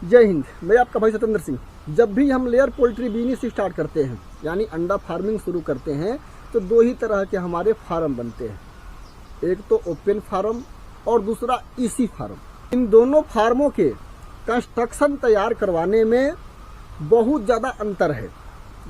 जय हिंद। मैं आपका भाई सतेंद्र सिंह। जब भी हम लेयर पोल्ट्री बिजनेस स्टार्ट करते हैं यानी अंडा फार्मिंग शुरू करते हैं तो दो ही तरह के हमारे फार्म बनते हैं, एक तो ओपन फार्म और दूसरा ईसी फार्म। इन दोनों फार्मों के कंस्ट्रक्शन तैयार करवाने में बहुत ज़्यादा अंतर है।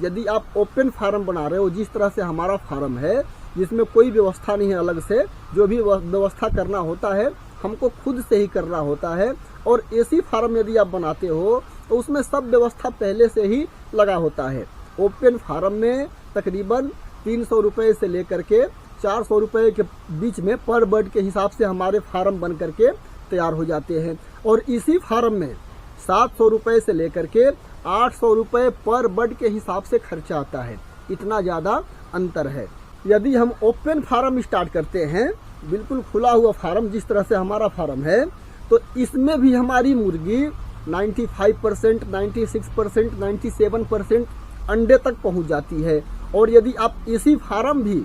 यदि आप ओपन फार्म बना रहे हो, जिस तरह से हमारा फार्म है जिसमें कोई व्यवस्था नहीं है अलग से, जो भी व्यवस्था करना होता है हमको खुद से ही करना होता है। और एसी फार्म यदि आप बनाते हो तो उसमें सब व्यवस्था पहले से ही लगा होता है। ओपन फार्म में तकरीबन 300 रुपये से लेकर के 400 रुपये के बीच में पर बर्ड के हिसाब से हमारे फार्म बन करके तैयार हो जाते हैं। और इसी फार्म में 700 रुपये से लेकर के 800 रुपये पर बर्ड के हिसाब से खर्चा आता है। इतना ज़्यादा अंतर है। यदि हम ओपन फार्म स्टार्ट करते हैं, बिल्कुल खुला हुआ फार्म जिस तरह से हमारा फार्म है, तो इसमें भी हमारी मुर्गी 95%, 96%, 97% अंडे तक पहुंच जाती है। और यदि आप इसी फार्म भी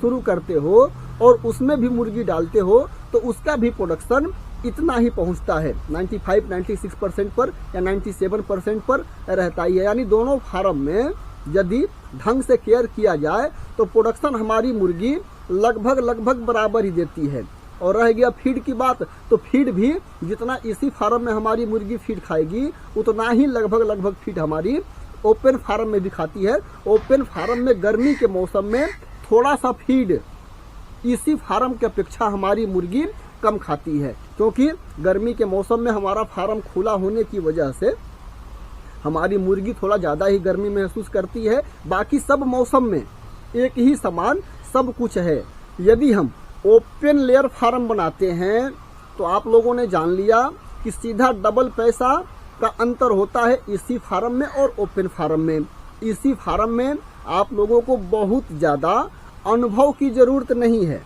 शुरू करते हो और उसमें भी मुर्गी डालते हो तो उसका भी प्रोडक्शन इतना ही पहुंचता है, 95-96% पर या 97% पर रहता ही है। यानी दोनों फार्म में यदि ढंग से केयर किया जाए तो प्रोडक्शन हमारी मुर्गी लगभग बराबर ही देती है। और रह गया फीड की बात, तो फीड भी जितना इसी फार्म में हमारी मुर्गी फीड खाएगी उतना ही लगभग फीड हमारी ओपन फार्म में भी खाती है। ओपन फार्म में गर्मी के मौसम में थोड़ा सा फीड इसी फार्म की अपेक्षा हमारी मुर्गी कम खाती है, क्योंकि गर्मी के मौसम में हमारा फार्म खुला होने की वजह से हमारी मुर्गी थोड़ा ज़्यादा ही गर्मी महसूस करती है। बाकी सब मौसम में एक ही समान सब कुछ है। यदि हम ओपन लेयर फार्म बनाते हैं तो आप लोगों ने जान लिया कि सीधा डबल पैसा का अंतर होता है इसी फार्म में और ओपन फार्म में। इसी फार्म में आप लोगों को बहुत ज़्यादा अनुभव की ज़रूरत नहीं है।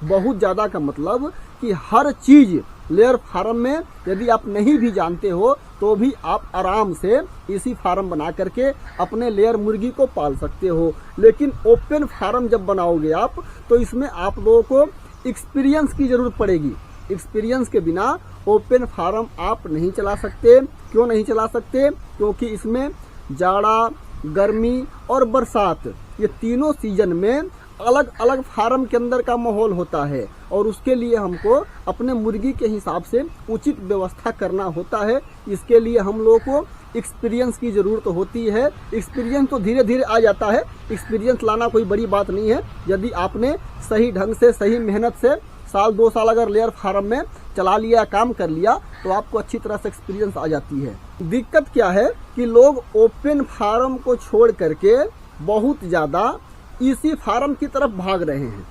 बहुत ज़्यादा का मतलब कि हर चीज़ लेयर फार्म में यदि आप नहीं भी जानते हो तो भी आप आराम से इसी फार्म बना करके अपने लेयर मुर्गी को पाल सकते हो। लेकिन ओपन फार्म जब बनाओगे आप तो इसमें आप लोगों को एक्सपीरियंस की ज़रूरत पड़ेगी। एक्सपीरियंस के बिना ओपन फार्म आप नहीं चला सकते। क्यों नहीं चला सकते? क्योंकि इसमें जाड़ा, गर्मी और बरसात, ये तीनों सीजन में अलग अलग फार्म के अंदर का माहौल होता है और उसके लिए हमको अपने मुर्गी के हिसाब से उचित व्यवस्था करना होता है। इसके लिए हम लोगों को एक्सपीरियंस की ज़रूरत होती है। एक्सपीरियंस तो धीरे धीरे आ जाता है, एक्सपीरियंस लाना कोई बड़ी बात नहीं है। यदि आपने सही ढंग से, सही मेहनत से साल 2 साल अगर लेयर फार्म में चला लिया, काम कर लिया, तो आपको अच्छी तरह से एक्सपीरियंस आ जाती है। दिक्कत क्या है कि लोग ओपन फार्म को छोड़ करके बहुत ज़्यादा इसी फार्म की तरफ भाग रहे हैं।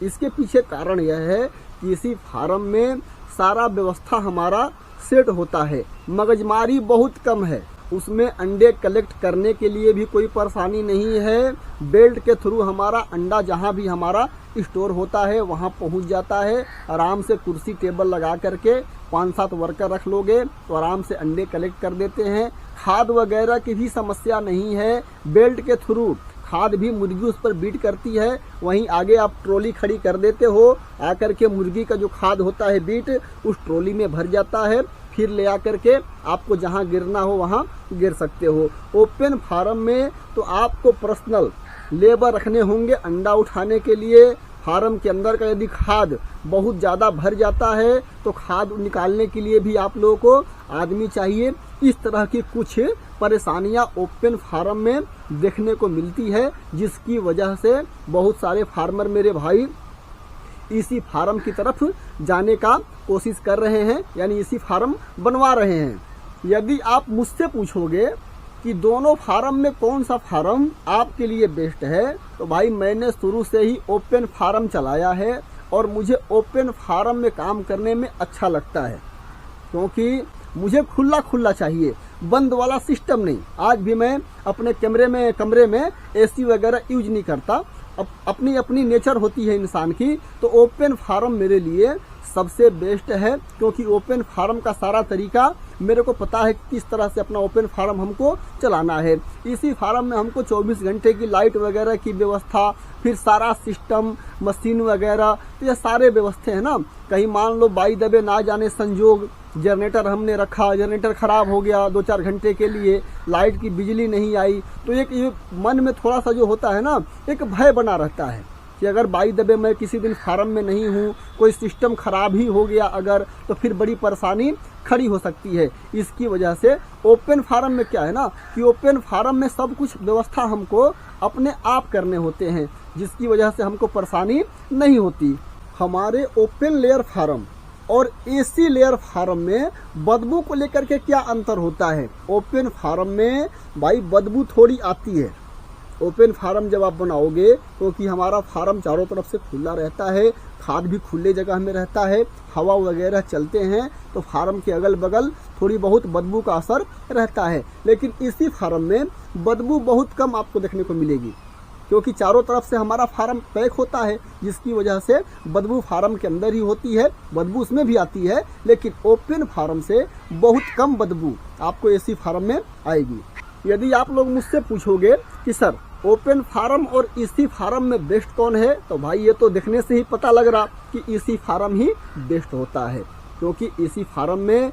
इसके पीछे कारण यह है कि इसी फार्म में सारा व्यवस्था हमारा सेट होता है, मगजमारी बहुत कम है, उसमें अंडे कलेक्ट करने के लिए भी कोई परेशानी नहीं है। बेल्ट के थ्रू हमारा अंडा जहां भी हमारा स्टोर होता है वहां पहुंच जाता है। आराम से कुर्सी टेबल लगा करके 5-7 वर्कर रख लोगे तो आराम से अंडे कलेक्ट कर देते हैं। खाद वगैरह की भी समस्या नहीं है। बेल्ट के थ्रू खाद भी मुर्गी उस पर बीट करती है। वहीं आगे आप ट्रॉली खड़ी कर देते हो, आकर के मुर्गी का जो खाद होता है बीट उस ट्रॉली में भर जाता है। फिर ले आकर के आपको जहां गिरना हो वहां गिर सकते हो। ओपन फार्म में तो आपको पर्सनल लेबर रखने होंगे अंडा उठाने के लिए। फार्म के अंदर का यदि खाद बहुत ज़्यादा भर जाता है तो खाद निकालने के लिए भी आप लोगों को आदमी चाहिए। इस तरह की कुछ परेशानियां ओपन फार्म में देखने को मिलती है, जिसकी वजह से बहुत सारे फार्मर मेरे भाई इसी फार्म की तरफ जाने का कोशिश कर रहे हैं, यानी इसी फार्म बनवा रहे हैं। यदि आप मुझसे पूछोगे कि दोनों फार्म में कौन सा फार्म आपके लिए बेस्ट है, तो भाई मैंने शुरू से ही ओपन फार्म चलाया है और मुझे ओपन फार्म में काम करने में अच्छा लगता है, क्योंकि मुझे खुला चाहिए, बंद वाला सिस्टम नहीं। आज भी मैं अपने कमरे में एसी वगैरह यूज नहीं करता। अपनी अपनी नेचर होती है इंसान की। तो ओपन फार्म मेरे लिए सबसे बेस्ट है, क्योंकि ओपन फार्म का सारा तरीका मेरे को पता है कि किस तरह से अपना ओपन फार्म हमको चलाना है। इसी फार्म में हमको 24 घंटे की लाइट वगैरह की व्यवस्था, फिर सारा सिस्टम, मशीन वगैरह, तो ये सारे व्यवस्था है ना। कहीं मान लो बाई दबे ना जाने संजोग जनरेटर हमने रखा, जनरेटर खराब हो गया 2-4 घंटे के लिए, लाइट की बिजली नहीं आई, तो एक ये मन में थोड़ा सा जो होता है ना, एक भय बना रहता है कि अगर बाई दबे मैं किसी दिन फार्म में नहीं हूँ, कोई सिस्टम खराब ही हो गया अगर, तो फिर बड़ी परेशानी खड़ी हो सकती है। इसकी वजह से ओपन फार्म में क्या है ना कि ओपन फार्म में सब कुछ व्यवस्था हमको अपने आप करने होते हैं, जिसकी वजह से हमको परेशानी नहीं होती। हमारे ओपन लेयर फार्म और एसी लेयर फार्म में बदबू को लेकर के क्या अंतर होता है? ओपन फार्म में भाई बदबू थोड़ी आती है। ओपन फार्म जब आप बनाओगे, क्योंकि हमारा फार्म चारों तरफ से खुला रहता है, खाद भी खुले जगह में रहता है, हवा वगैरह चलते हैं, तो फार्म के अगल बगल थोड़ी बहुत बदबू का असर रहता है। लेकिन इसी फार्म में बदबू बहुत कम आपको देखने को मिलेगी, क्योंकि चारों तरफ से हमारा फार्म पैक होता है, जिसकी वजह से बदबू फार्म के अंदर ही होती है। बदबू उसमें भी आती है, लेकिन ओपन फार्म से बहुत कम बदबू आपको एसी फार्म में आएगी। यदि आप लोग मुझसे पूछोगे कि सर ओपन फार्म और एसी फार्म में बेस्ट कौन है, तो भाई ये तो देखने से ही पता लग रहा कि एसी फार्म ही बेस्ट होता है, क्योंकि एसी फार्म में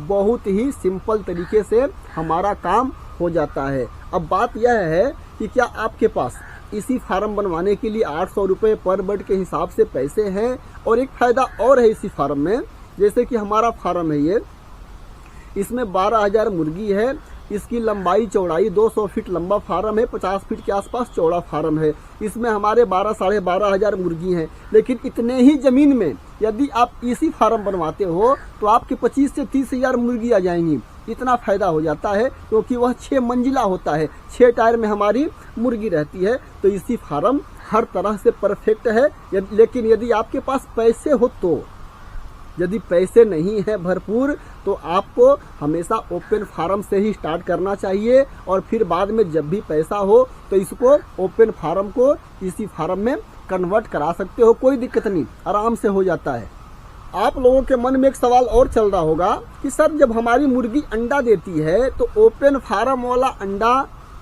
बहुत ही सिंपल तरीके से हमारा काम हो जाता है। अब बात यह है कि क्या आपके पास एसी फार्म बनवाने के लिए 800 रुपये पर बेड के हिसाब से पैसे हैं? और एक फायदा और है इसी फार्म में, जैसे कि हमारा फार्म है ये, इसमें 12,000 मुर्गी है, इसकी लंबाई चौड़ाई 200 फीट लंबा फार्म है, 50 फीट के आसपास चौड़ा फार्म है। इसमें हमारे 12-साढ़े 12,000 मुर्गी हैं। लेकिन इतने ही जमीन में यदि आप इसी फार्म बनवाते हो तो आपके 25 से 30,000 मुर्गी आ जाएंगी। इतना फायदा हो जाता है, क्योंकि वह 6 मंजिला होता है, 6 टायर में हमारी मुर्गी रहती है। तो इसी फार्म हर तरह से परफेक्ट है। लेकिन यदि आपके पास पैसे हो तो, यदि पैसे नहीं है भरपूर, तो आपको हमेशा ओपन फार्म से ही स्टार्ट करना चाहिए, और फिर बाद में जब भी पैसा हो तो इसको ओपन फार्म को इसी फार्म में कन्वर्ट करा सकते हो, कोई दिक्कत नहीं, आराम से हो जाता है। आप लोगों के मन में एक सवाल और चल रहा होगा कि सर जब हमारी मुर्गी अंडा देती है तो ओपन फार्म वाला अंडा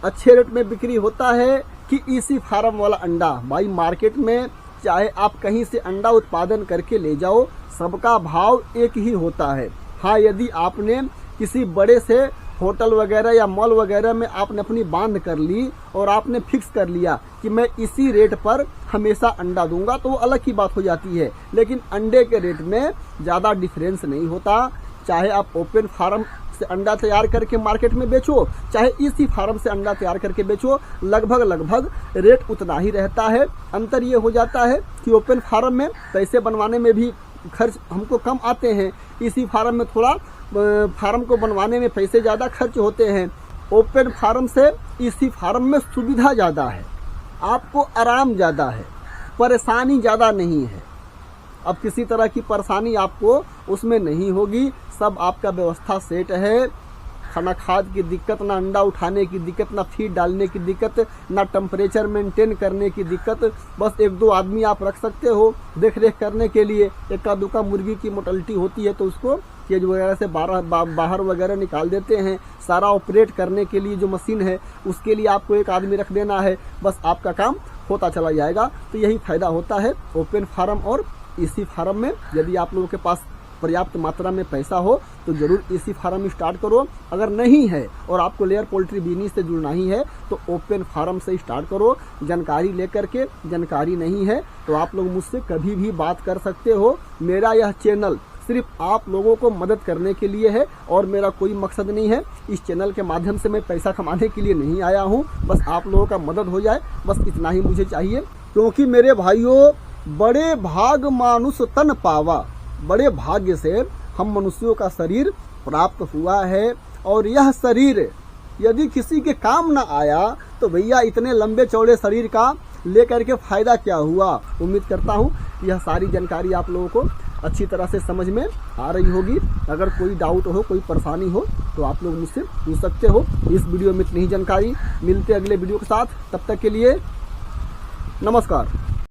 अच्छे रेट में बिक्री होता है कि इसी फार्म वाला अंडा? भाई मार्केट में चाहे आप कहीं से अंडा उत्पादन करके ले जाओ, सबका भाव एक ही होता है। हाँ, यदि आपने किसी बड़े से होटल वगैरह या मॉल वगैरह में आपने अपनी बांध कर ली और आपने फिक्स कर लिया कि मैं इसी रेट पर हमेशा अंडा दूंगा, तो वो अलग की बात हो जाती है। लेकिन अंडे के रेट में ज़्यादा डिफरेंस नहीं होता। चाहे आप ओपन फार्म से अंडा तैयार करके मार्केट में बेचो, चाहे इसी फार्म से अंडा तैयार करके बेचो, लगभग रेट उतना ही रहता है। अंतर ये हो जाता है कि ओपन फार्म में पैसे बनवाने में भी खर्च हमको कम आते हैं, इसी फार्म में थोड़ा फार्म को बनवाने में पैसे ज़्यादा खर्च होते हैं। ओपन फार्म से इसी फार्म में सुविधा ज़्यादा है, आपको आराम ज़्यादा है, परेशानी ज़्यादा नहीं है। अब किसी तरह की परेशानी आपको उसमें नहीं होगी, सब आपका व्यवस्था सेट है। खाना खाद की दिक्कत, ना अंडा उठाने की दिक्कत, ना फीड डालने की दिक्कत, ना टेम्परेचर मेंटेन करने की दिक्कत। बस 1-2 आदमी आप रख सकते हो देख रेख करने के लिए। एका दुका मुर्गी की मोर्टेलिटी होती है तो उसको केज वगैरह से बाहर वगैरह निकाल देते हैं। सारा ऑपरेट करने के लिए जो मशीन है उसके लिए आपको एक आदमी रख देना है, बस आपका काम होता चला जाएगा। तो यही फायदा होता है ओपन फार्म और इसी फार्म में। यदि आप लोगों के पास पर्याप्त मात्रा में पैसा हो तो जरूर इसी फार्म स्टार्ट करो। अगर नहीं है और आपको लेयर पोल्ट्री बिजनेस से जुड़ना ही है तो ओपन फार्म से स्टार्ट करो, जानकारी लेकर के। जानकारी नहीं है तो आप लोग मुझसे कभी भी बात कर सकते हो। मेरा यह चैनल सिर्फ आप लोगों को मदद करने के लिए है और मेरा कोई मकसद नहीं है। इस चैनल के माध्यम से मैं पैसा कमाने के लिए नहीं आया हूँ, बस आप लोगों का मदद हो जाए, बस इतना ही मुझे चाहिए। क्योंकि मेरे भाइयों, बड़े भाग मानुष तन पावा, बड़े भाग्य से हम मनुष्यों का शरीर प्राप्त हुआ है। और यह शरीर यदि किसी के काम ना आया तो भैया इतने लंबे चौड़े शरीर का लेकर के फायदा क्या हुआ। उम्मीद करता हूँ यह सारी जानकारी आप लोगों को अच्छी तरह से समझ में आ रही होगी। अगर कोई डाउट हो, कोई परेशानी हो तो आप लोग मुझसे पूछ सकते हो। इस वीडियो में इतनी ही जानकारी। मिलते अगले वीडियो के साथ, तब तक के लिए नमस्कार।